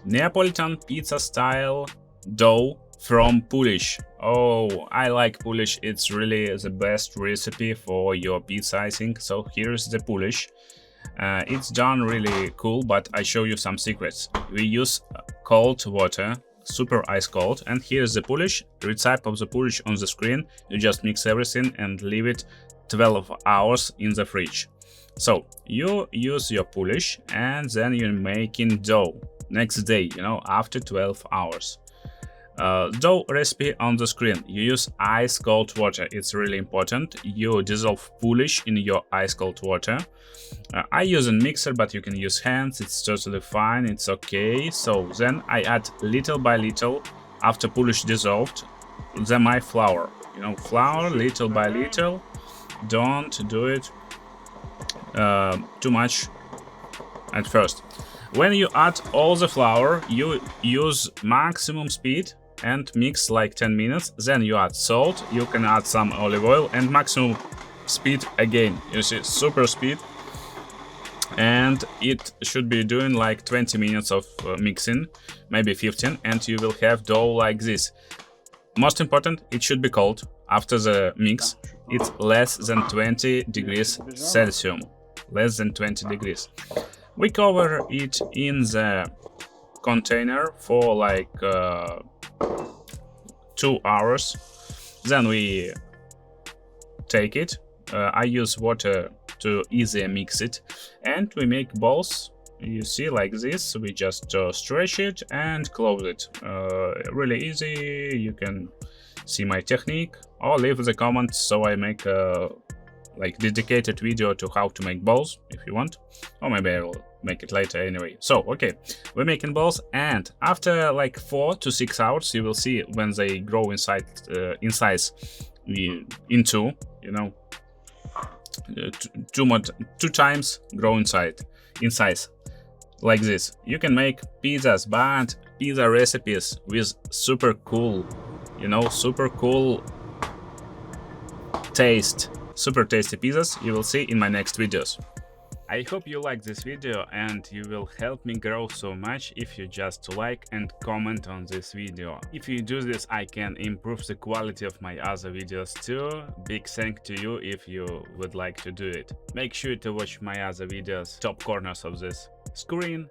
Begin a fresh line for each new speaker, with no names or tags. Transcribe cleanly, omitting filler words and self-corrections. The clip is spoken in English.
Neapolitan pizza style dough from POOLISH. Oh, I like POOLISH. It's really the best recipe for your pizza, I think. So here's the POOLISH. It's done really cool, but I show you some secrets. We use cold water, super ice cold, and here's the POOLISH. Recipe of the POOLISH on the screen. You just mix everything and leave it 12 hours in the fridge. So you use your POOLISH and then you're making dough next day, after 12 hours. Dough recipe on the screen. You use ice cold water. It's really important. You dissolve POOLISH in your ice cold water. I use a mixer, but you can use hands. It's totally fine. It's okay. So then I add little by little, after POOLISH dissolved, then my flour. Flour little by little. Don't do it too much at first. When you add all the flour, you use maximum speed and mix like 10 minutes. Then you add salt, you can add some olive oil, and maximum speed again. You see, super speed. And it should be doing like 20 minutes of mixing, maybe 15, and you will have dough like this. Most important, it should be cold. After the mix, it's less than 20 degrees Celsius. Less than 20 degrees. We cover it in the container for like 2 hours. Then we take it. I use water to easily mix it, and we make balls. You see, like this. We just stretch it and close it. Really easy. You can see my technique or leave the comments so I make a dedicated video to how to make balls if you want, or maybe I will make it later anyway. So okay, we're making balls, and after like 4 to 6 hours you will see when they grow in size into two times grow in size like this. You can make pizzas, but pizza recipes with super cool taste, super tasty pizzas you will see in my next videos. I hope you like this video, and you will help me grow so much if you just like and comment on this video. If you do this, I can improve the quality of my other videos too. Big thank to you if you would like to do it. Make sure to watch my other videos, top corners of this screen.